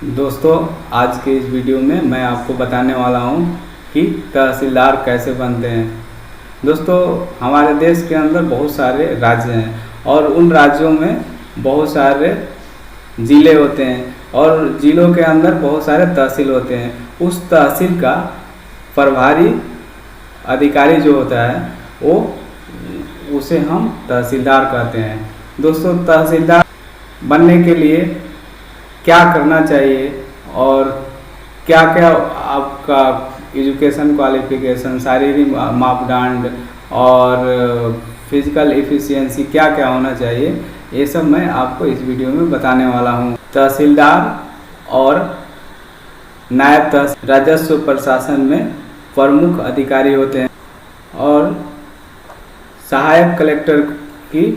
दोस्तों, आज के इस वीडियो में मैं आपको बताने वाला हूं कि तहसीलदार कैसे बनते हैं। दोस्तों, हमारे देश के अंदर बहुत सारे राज्य हैं और उन राज्यों में बहुत सारे ज़िले होते हैं और ज़िलों के अंदर बहुत सारे तहसील होते हैं। उस तहसील का प्रभारी अधिकारी जो होता है उसे हम तहसीलदार कहते हैं। दोस्तों, तहसीलदार बनने के लिए क्या करना चाहिए और क्या क्या आपका एजुकेशन क्वालिफिकेशन, शारीरिक मापदंड और फिजिकल एफिशिएंसी क्या क्या होना चाहिए, ये सब मैं आपको इस वीडियो में बताने वाला हूँ। तहसीलदार और नायब तहसील राजस्व प्रशासन में प्रमुख अधिकारी होते हैं और सहायक कलेक्टर की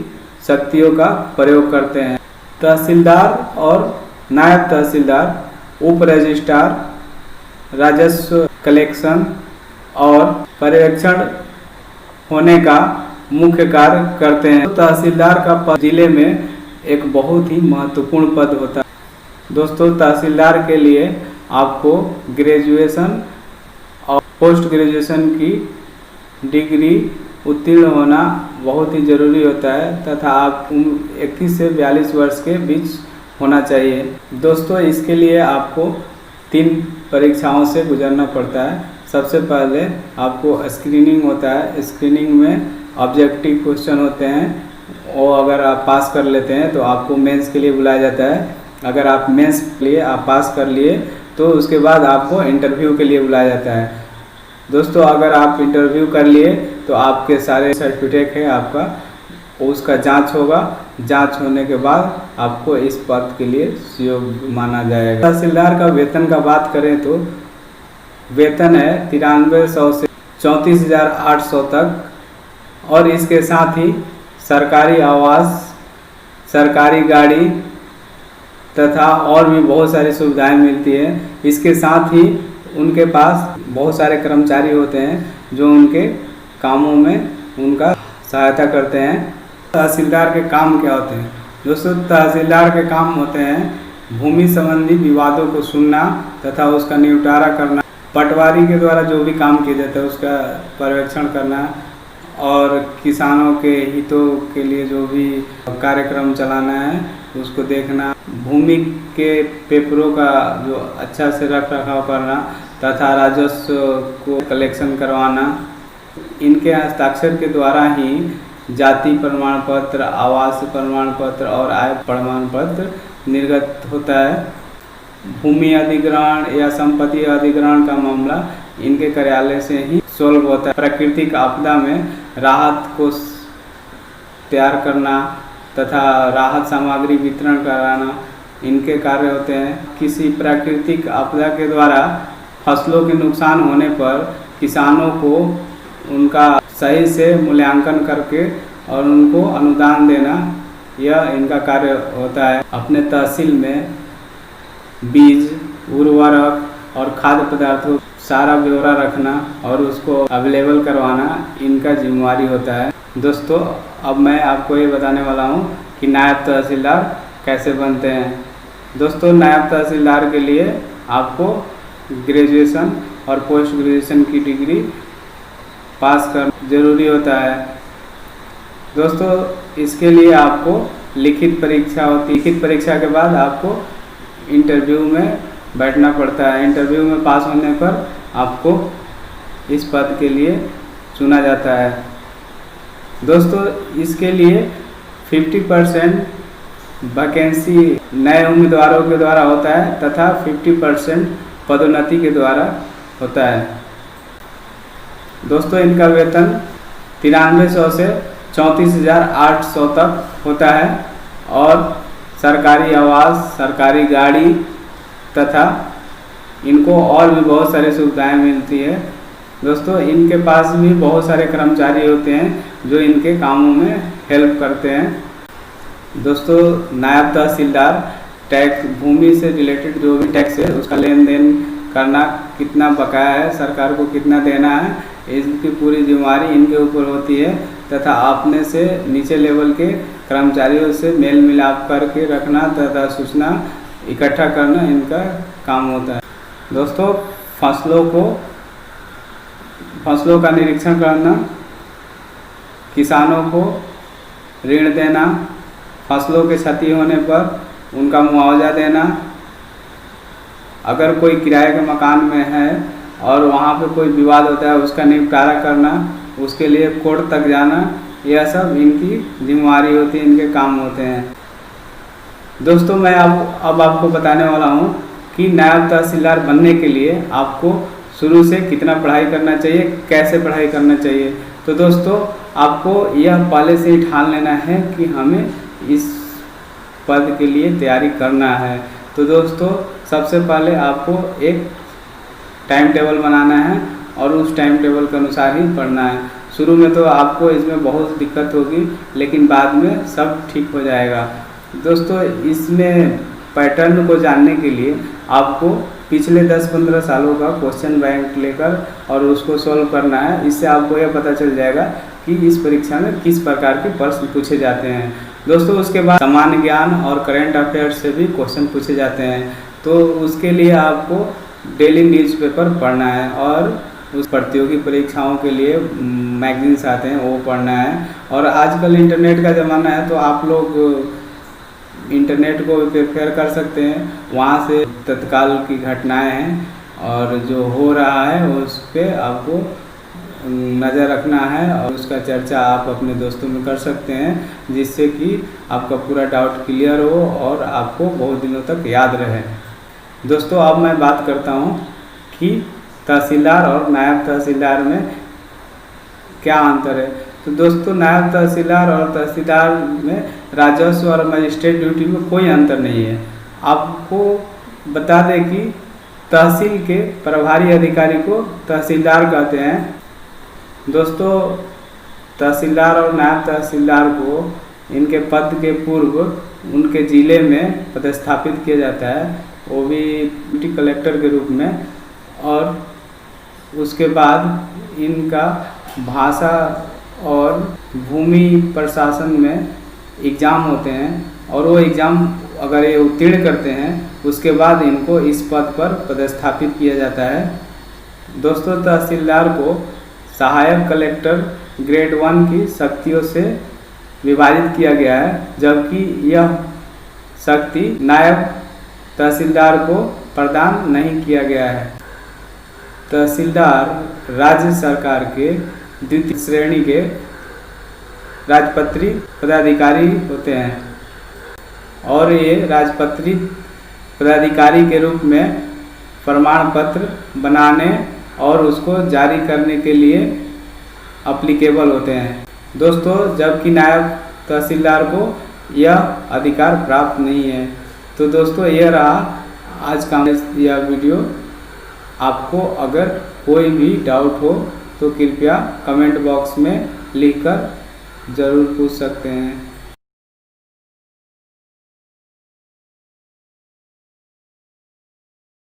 शक्तियों का प्रयोग करते हैं। तहसीलदार और नायब तहसीलदार उप रजिस्ट्रार, राजस्व कलेक्शन और पर्यवेक्षण होने का मुख्य कार्य करते हैं। तहसीलदार का पद जिले में एक बहुत ही महत्वपूर्ण पद होता है। दोस्तों, तहसीलदार के लिए आपको ग्रेजुएशन और पोस्ट ग्रेजुएशन की डिग्री उत्तीर्ण होना बहुत ही ज़रूरी होता है तथा आप 21 से 42 वर्ष के बीच होना चाहिए। दोस्तों, इसके लिए आपको 3 परीक्षाओं से गुजरना पड़ता है। सबसे पहले आपको स्क्रीनिंग होता है। स्क्रीनिंग में ऑब्जेक्टिव क्वेश्चन होते हैं और अगर आप पास कर लेते हैं तो आपको मेंस के लिए बुलाया जाता है। अगर आप मेंस के लिए आप पास कर लिए तो उसके बाद आपको इंटरव्यू के लिए बुलाया जाता है। दोस्तों, अगर आप इंटरव्यू कर लिए तो आपके सारे सर्टिफिकेट है आपका उसका जांच होगा। जांच होने के बाद आपको इस पद के लिए योग्य माना जाएगा। तहसीलदार का वेतन का बात करें तो वेतन है 9300 से 34,800 तक और इसके साथ ही सरकारी आवास, सरकारी गाड़ी तथा और भी बहुत सारी सुविधाएं मिलती हैं। इसके साथ ही उनके पास बहुत सारे कर्मचारी होते हैं जो उनके कामों में उनका सहायता करते हैं। तहसीलदार के काम क्या होते हैं? दोस्तों, तहसीलदार के काम होते हैं भूमि संबंधी विवादों को सुनना तथा उसका निपटारा करना, पटवारी के द्वारा जो भी काम किया जाता है उसका पर्यवेक्षण करना और किसानों के हितों के लिए जो भी कार्यक्रम चलाना है उसको देखना, भूमि के पेपरों का जो अच्छा से रख रखाव करना तथा राजस्व को कलेक्शन करवाना। इनके हस्ताक्षर के द्वारा ही जाति प्रमाण पत्र, आवास प्रमाण पत्र और आय प्रमाण पत्र निर्गत होता है। भूमि अधिग्रहण या संपत्ति अधिग्रहण का मामला इनके कार्यालय से ही सॉल्व होता है। प्राकृतिक आपदा में राहत कोष तैयार करना तथा राहत सामग्री वितरण कराना इनके कार्य होते हैं। किसी प्राकृतिक आपदा के द्वारा फसलों के नुकसान होने पर किसानों को उनका सही से मूल्यांकन करके और उनको अनुदान देना, यह इनका कार्य होता है। अपने तहसील में बीज, उर्वरक और खाद्य पदार्थों सारा ब्यौरा रखना और उसको अवेलेबल करवाना इनका जिम्मेवारी होता है। दोस्तों, अब मैं आपको ये बताने वाला हूँ कि नायब तहसीलदार कैसे बनते हैं। दोस्तों, नायब तहसीलदार के लिए आपको ग्रेजुएशन और पोस्ट ग्रेजुएशन की डिग्री पास करना ज़रूरी होता है। दोस्तों, इसके लिए आपको लिखित परीक्षा होती है। लिखित परीक्षा के बाद आपको इंटरव्यू में बैठना पड़ता है। इंटरव्यू में पास होने पर आपको इस पद के लिए चुना जाता है। दोस्तों, इसके लिए 50% वैकेंसी नए उम्मीदवारों के द्वारा होता है तथा 50% पदोन्नति के द्वारा होता है। दोस्तों, इनका वेतन 9300 से 34,800 तक होता है और सरकारी आवास, सरकारी गाड़ी तथा इनको और भी बहुत सारी सुविधाएं मिलती है। दोस्तों, इनके पास भी बहुत सारे कर्मचारी होते हैं जो इनके कामों में हेल्प करते हैं। दोस्तों, नायब तहसीलदार टैक्स, भूमि से रिलेटेड जो भी टैक्स है उसका लेन देन करना, कितना बकाया है, सरकार को कितना देना है, इसकी पूरी जिम्मेदारी इनके ऊपर होती है तथा अपने से नीचे लेवल के कर्मचारियों से मेल मिलाप करके रखना तथा सूचना इकट्ठा करना इनका काम होता है। दोस्तों, फसलों का निरीक्षण करना, किसानों को ऋण देना, फसलों के क्षति होने पर उनका मुआवजा देना, अगर कोई किराए के मकान में है और वहाँ पे कोई विवाद होता है उसका निपटारा करना, उसके लिए कोर्ट तक जाना, यह सब इनकी जिम्मेवारी होती है, इनके काम होते हैं। दोस्तों, मैं अब आपको बताने वाला हूँ कि नायब तहसीलदार बनने के लिए आपको शुरू से कितना पढ़ाई करना चाहिए, कैसे पढ़ाई करना चाहिए। तो दोस्तों, आपको यह पहले से ही ठान लेना है कि हमें इस पद के लिए तैयारी करना है। तो दोस्तों, सबसे पहले आपको एक टाइम टेबल बनाना है और उस टाइम टेबल के अनुसार ही पढ़ना है। शुरू में तो आपको इसमें बहुत दिक्कत होगी, लेकिन बाद में सब ठीक हो जाएगा। दोस्तों, इसमें पैटर्न को जानने के लिए आपको पिछले 10-15 सालों का क्वेश्चन बैंक लेकर और उसको सॉल्व करना है। इससे आपको यह पता चल जाएगा कि इस परीक्षा में किस प्रकार के प्रश्न पूछे जाते हैं। दोस्तों, उसके बाद सामान्य ज्ञान और करंट अफेयर्स से भी क्वेश्चन पूछे जाते हैं। तो उसके लिए आपको डेली न्यूज़पेपर पढ़ना है और उस प्रतियोगी परीक्षाओं के लिए मैगजीन्स आते हैं वो पढ़ना है। और आजकल इंटरनेट का ज़माना है, तो आप लोग इंटरनेट को प्रेफर कर सकते हैं। वहाँ से तत्काल की घटनाएं हैं और जो हो रहा है उस पर आपको नज़र रखना है और उसका चर्चा आप अपने दोस्तों में कर सकते हैं, जिससे कि आपका पूरा डाउट क्लियर हो और आपको बहुत दिनों तक याद रहे। दोस्तों, अब मैं बात करता हूँ कि तहसीलदार और नायब तहसीलदार में क्या अंतर है। तो दोस्तों, नायब तहसीलदार और तहसीलदार में राजस्व और मजिस्ट्रेट ड्यूटी में कोई अंतर नहीं है। आपको बता दें कि तहसील के प्रभारी अधिकारी को तहसीलदार कहते हैं। दोस्तों, तहसीलदार और नायब तहसीलदार को इनके पद के पूर्व उनके ज़िले में पदस्थापित किया जाता है, वो भी डिप्टी कलेक्टर के रूप में। और उसके बाद इनका भाषा और भूमि प्रशासन में एग्ज़ाम होते हैं और वो एग्ज़ाम अगर ये उत्तीर्ण करते हैं उसके बाद इनको इस पद पर पदस्थापित किया जाता है। दोस्तों, तहसीलदार को सहायक कलेक्टर ग्रेड 1 की शक्तियों से विभाजित किया गया है, जबकि यह शक्ति नायब तहसीलदार को प्रदान नहीं किया गया है। तहसीलदार राज्य सरकार के द्वितीय श्रेणी के राजपत्रित पदाधिकारी होते हैं और ये राजपत्रित पदाधिकारी के रूप में प्रमाण पत्र बनाने और उसको जारी करने के लिए अप्लीकेबल होते हैं। दोस्तों, जबकि नायब तहसीलदार को यह अधिकार प्राप्त नहीं है। तो दोस्तों, यह रहा आज का यह वीडियो। आपको अगर कोई भी डाउट हो तो कृपया कमेंट बॉक्स में लिखकर ज़रूर पूछ सकते हैं।